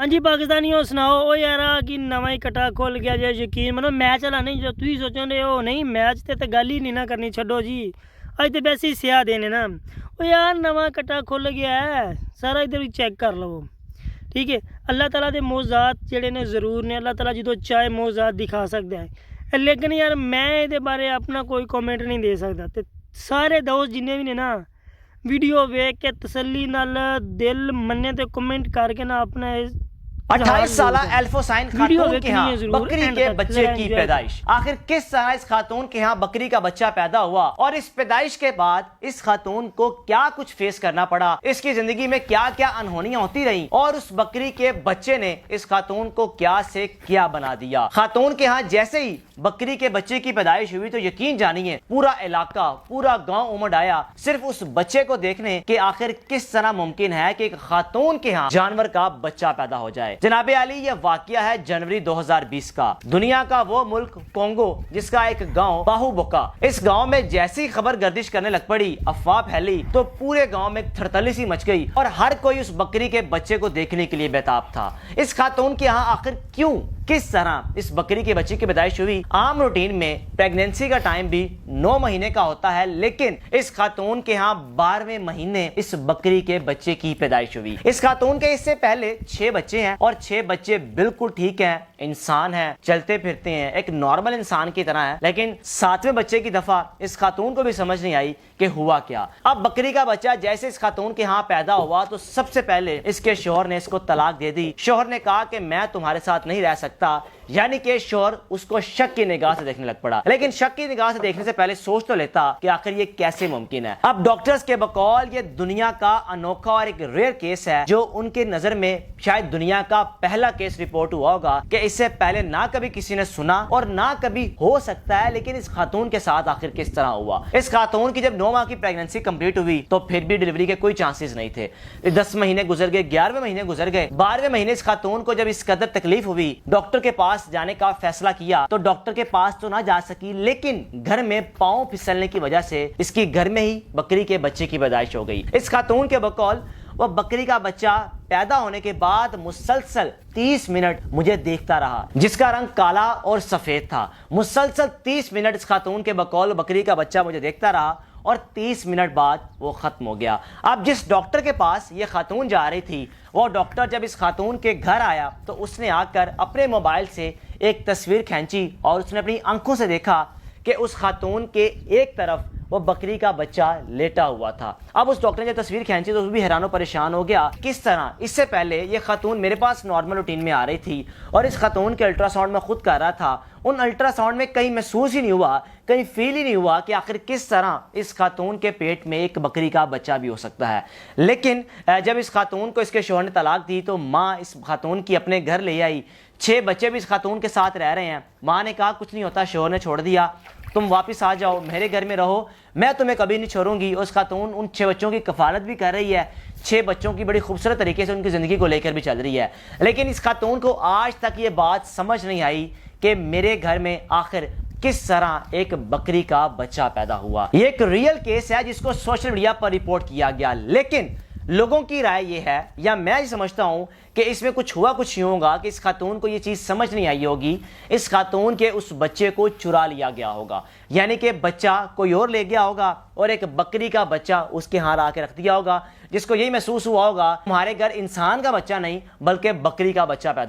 ہاں جی پاکستانیوں سناؤ او یار کہ نواں ہی کٹا کھل گیا جی یقین منو میچ والا نہیں جو تھی سوچو دے او نہیں میچ تے گل ہی نہیں نہ کرنی چھڈو جی اج تے ویسے ہی سیاہ دینے نا او یار نواں کٹا کھل گیا ہے سارا ادھر چیک کر لو ٹھیک ہے اللہ تعالیٰ دے موضوعات جڑے نے ضرور نے اللہ تعالیٰ جدو چاہے موضوعات دکھا سکتا ہے لیکن یار میں دے بارے اپنا کوئی کامنٹ نہیں دے سکتا تے سارے دوست جننے بھی نے نا ویڈیو ویکھ کے تسلی نال دل منے تے کمنٹ کر کے نا اپنا 28 سالہ ایلفوسائن خاتون کے ہاں بکری کے بچے کی پیدائش۔ آخر کس طرح اس خاتون کے ہاں بکری کا بچہ پیدا ہوا اور اس پیدائش کے بعد اس خاتون کو کیا کچھ فیس کرنا پڑا، اس کی زندگی میں کیا کیا انہونیاں ہوتی رہیں اور اس بکری کے بچے نے اس خاتون کو کیا سے کیا بنا دیا۔ خاتون کے ہاں جیسے ہی بکری کے بچے کی پیدائش ہوئی تو یقین جانیے پورا علاقہ پورا گاؤں امڑ آیا صرف اس بچے کو دیکھنے کہ آخر کس طرح ممکن ہے کہ ایک خاتون کے ہاں جانور کا بچہ پیدا ہو جائے۔ جناب علی یہ واقعہ ہے جنوری 2020 کا، دنیا کا وہ ملک کونگو جس کا ایک گاؤں باہو بکا۔ اس گاؤں میں جیسی خبر گردش کرنے لگ پڑی، افواہ پھیلی تو پورے گاؤں میں تھرتلی سی مچ گئی اور ہر کوئی اس بکری کے بچے کو دیکھنے کے لیے بیتاب تھا۔ اس خاتون کے ہاں آخر کیوں کس طرح اس بکری کے بچے کی پیدائش ہوئی؟ عام روٹین میں پریگنینسی کا ٹائم بھی 9 مہینے کا ہوتا ہے، لیکن اس خاتون کے ہاں 12ویں مہینے اس بکری کے بچے کی پیدائش ہوئی۔ اس خاتون کے اس سے پہلے 6 بچے ہیں اور 6 بچے بالکل ٹھیک ہیں، انسان ہیں، چلتے پھرتے ہیں، ایک نارمل انسان کی طرح ہے، لیکن 7ویں بچے کی دفعہ اس خاتون کو بھی سمجھ نہیں آئی کہ ہوا کیا۔ اب بکری کا بچہ جیسے اس خاتون کے ہاں پیدا ہوا تو سب سے پہلے اس کے شوہر نے اس کو طلاق دے دی۔ شوہر نے کہا کہ میں تمہارے ساتھ نہیں رہ سکتا، یعنی کہ شوہر اس کو شک کی نگاہ سے دیکھنے لگ پڑا، لیکن شک کی نگاہ سے دیکھنے سے پہلے سوچ تو لیتا کہ آخر یہ کیسے ممکن ہے۔ اب ڈاکٹرز کے بقول یہ دنیا کا انوکھا اور ایک ریئر کیس ہے جو ان کے نظر میں شاید دنیا کا پہلا کیس رپورٹ ہوا ہوگا کہ اس سے پہلے نہ کبھی کسی نے سنا اور نہ کبھی ہو سکتا ہے، لیکن اس خاتون کے ساتھ آخر کس طرح ہوا۔ اس خاتون کی جب 9 ماہ کی پریگننسی کمپلیٹ ہوئی تو پھر بھی ڈیلیوری کے کوئی چانسز نہیں تھے۔ 10 مہینے گزر گئے، 11ویں مہینے گزر گئے، 12ویں مہینے اس خاتون کو جب اس قدر تکلیف ہوئی ڈاکٹر کے پاس جانے کا فیصلہ کیا تو ڈاکٹر کے پاس تو نہ جا سکی، لیکن گھر میں پاؤں پھسلنے کی وجہ سے اس کی گھر میں ہی بکری کے بچے کی پیدائش ہو گئی۔ اس خاتون کے بقول وہ بکری کا بچہ پیدا ہونے کے بعد مسلسل 30 منٹ مجھے دیکھتا رہا جس کا رنگ کالا اور سفید تھا۔ مسلسل 30 منٹ اس خاتون کے بقول بکری کا بچہ مجھے دیکھتا رہا اور 30 منٹ بعد وہ ختم ہو گیا۔ اب جس ڈاکٹر کے پاس یہ خاتون جا رہی تھی وہ ڈاکٹر جب اس خاتون کے گھر آیا تو اس نے آ کر اپنے موبائل سے ایک تصویر کھینچی اور اس نے اپنی آنکھوں سے دیکھا کہ اس خاتون کے ایک طرف وہ بکری کا بچہ لیٹا ہوا تھا۔ اب اس ڈاکٹر نے جب تصویر کھینچی تو وہ بھی حیران و پریشان ہو گیا کس طرح اس سے پہلے یہ خاتون میرے پاس نارمل روٹین میں آ رہی تھی اور اس خاتون کے الٹرا ساؤنڈ میں خود کر رہا تھا، ان الٹرا ساؤنڈ میں کہیں محسوس ہی نہیں ہوا، کہیں فیل ہی نہیں ہوا کہ آخر کس طرح اس خاتون کے پیٹ میں ایک بکری کا بچہ بھی ہو سکتا ہے۔ لیکن جب اس خاتون کو اس کے شوہر نے طلاق دی تو ماں اس خاتون کی اپنے گھر لے آئی، 6 بچے بھی اس خاتون کے ساتھ رہ رہے ہیں۔ ماں نے کہا کچھ نہیں ہوتا، شوہر نے چھوڑ دیا، تم واپس آ جاؤ میرے گھر میں رہو، میں تمہیں کبھی نہیں چھوڑوں گی۔ اس خاتون ان 6 بچوں کی کفالت بھی کر رہی ہے، 6 بچوں کی بڑی خوبصورت طریقے سے ان کی زندگی کو لے کر بھی چل رہی ہے، لیکن اس خاتون کو آج تک یہ بات سمجھ نہیں آئی کہ میرے گھر میں آخر کس طرح ایک بکری کا بچہ پیدا ہوا۔ یہ ایک ریئل کیس ہے جس کو سوشل میڈیا پر رپورٹ کیا گیا، لیکن لوگوں کی رائے یہ ہے یا میں یہ سمجھتا ہوں کہ اس میں کچھ ہوا کچھ یوں ہوگا کہ اس خاتون کو یہ چیز سمجھ نہیں آئی ہوگی، اس خاتون کے اس بچے کو چرا لیا گیا ہوگا، یعنی کہ بچہ کوئی اور لے گیا ہوگا اور ایک بکری کا بچہ اس کے ہاں لا کے رکھ دیا ہوگا، جس کو یہی محسوس ہوا ہوگا ہمارے گھر انسان کا بچہ نہیں بلکہ بکری کا بچہ پیدا